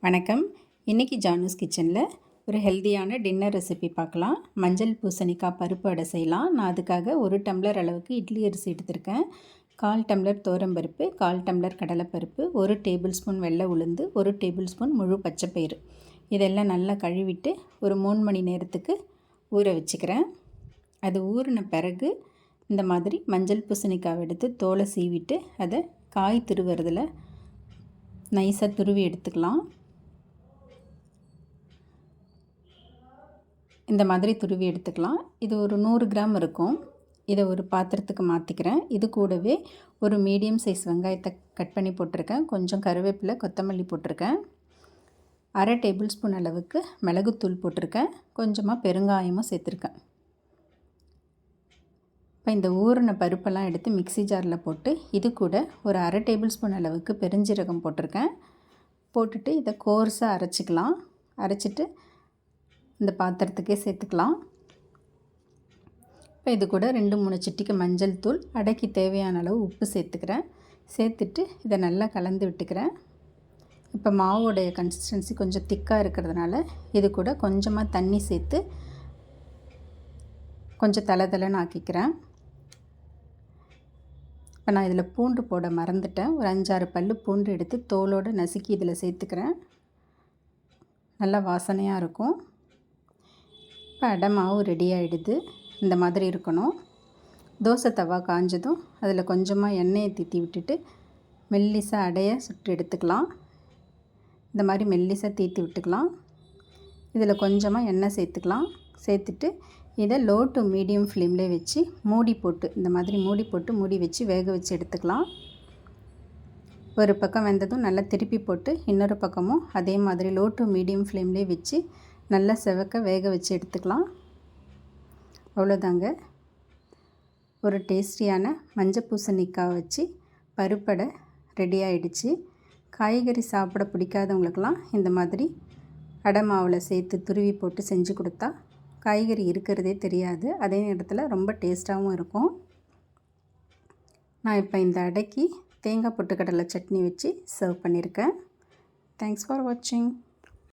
வணக்கம். இன்றைக்கி ஜானூஸ் கிச்சனில் ஒரு ஹெல்த்தியான டின்னர் ரெசிபி பார்க்கலாம். மஞ்சள் பூசணிக்காய் பருப்பு அடை செய்யலாம். நான் அதுக்காக 1 டம்ளர் அளவுக்கு இட்லி அரிசி எடுத்திருக்கேன். 1/4 டம்ளர் துவரம்பருப்பு, 1/4 டம்ளர் கடலைப்பருப்பு, 1 டேபிள் ஸ்பூன் வெள்ளை உளுந்து, 1 டேபிள் ஸ்பூன் முழு பச்சைப்பயிறு இதெல்லாம் நல்லா கழுவிட்டு ஒரு 3 மணி நேரத்துக்கு ஊற வச்சுக்கிறேன். அது ஊறின பிறகு இந்த மாதிரி மஞ்சள் பூசணிக்காய் எடுத்து தோலை சீவிட்டு அதை காய் துருவுறதில் நைஸாக துருவி எடுத்துக்கலாம். இந்த மாதிரி துருவி எடுத்துக்கலாம். இது ஒரு 100 கிராம் இருக்கும். இதை ஒரு பாத்திரத்துக்கு மாற்றிக்கிறேன். இது கூடவே ஒரு மீடியம் சைஸ் வெங்காயத்தை கட் பண்ணி போட்டிருக்கேன். கொஞ்சம் கருவேப்பிலை, கொத்தமல்லி போட்டிருக்கேன். 1/2 டேபிள் ஸ்பூன் அளவுக்கு மிளகுத்தூள் போட்டிருக்கேன். கொஞ்சமாக பெருங்காயமும் சேர்த்துருக்கேன். இப்போ இந்த ஊறின பருப்பெல்லாம் எடுத்து மிக்ஸி ஜாரில் போட்டு இது கூட ஒரு 1/2 டேபிள் ஸ்பூன் அளவுக்கு பெருஞ்சீரகம் போட்டிருக்கேன். போட்டுட்டு இதை கோர்ஸாக அரைச்சிக்கலாம். அரைச்சிட்டு இந்த பாத்திரத்துக்கே சேர்த்துக்கலாம். இப்போ இது கூட 2-3 சிட்டிக்கு மஞ்சள் தூள், அடைக்கு தேவையான அளவு உப்பு சேர்த்துக்கிறேன். சேர்த்துட்டு இதை நல்லா கலந்து விட்டுக்கிறேன். இப்போ மாவோடைய கன்சிஸ்டன்சி கொஞ்சம் திக்காக இருக்கிறதுனால இது கூட கொஞ்சமாக தண்ணி சேர்த்து கொஞ்சம் தளன்னு ஆக்கிக்கிறேன். இப்போ நான் இதில் பூண்டு போட மறந்துட்டேன். ஒரு 5-6 பல் பூண்டு எடுத்து தோலோடு நசுக்கி இதில் சேர்த்துக்கிறேன். நல்லா வாசனையாக இருக்கும். இப்போ அடை மாவு ரெடி ஆகிடுது. இந்த மாதிரி இருக்கணும். தோசை தவா காஞ்சதும் அதில் கொஞ்சமாக எண்ணெயை தீத்தி விட்டுட்டு மெல்லிசாக அடையை சுட்டு எடுத்துக்கலாம். இந்த மாதிரி மெல்லிசாக தீத்தி விட்டுக்கலாம். இதில் கொஞ்சமாக எண்ணெய் சேர்த்துக்கலாம். சேர்த்துட்டு இதை லோ டு மீடியம் ஃப்ளேம்லேயே வச்சு மூடி போட்டு இந்த மாதிரி மூடி வச்சு வேக வச்சு எடுத்துக்கலாம். ஒரு பக்கம் வெந்ததும் நல்லா திருப்பி போட்டு இன்னொரு பக்கமும் அதே மாதிரி லோ டு மீடியம் ஃப்ளேம்லேயே வச்சு நல்லா செவக்க வேக வச்சு எடுத்துக்கலாம். அவ்வளோதாங்க. ஒரு டேஸ்டியான மஞ்சள் பூசணிக்காய் வச்சு பருப்படை ரெடி ஆகிடுச்சு. காய்கறி சாப்பிட பிடிக்காதவங்களுக்கெல்லாம் இந்த மாதிரி அடை மாவில் சேர்த்து துருவி போட்டு செஞ்சு கொடுத்தா காய்கறி இருக்கிறதே தெரியாது. அதே நேரத்தில் ரொம்ப டேஸ்ட்டாகவும் இருக்கும். நான் இப்போ இந்த அடைக்கு தேங்காய் பொட்டுக்கடலை சட்னி வச்சு சர்வ் பண்ணியிருக்கேன். தேங்க்ஸ் ஃபார் வாட்சிங்.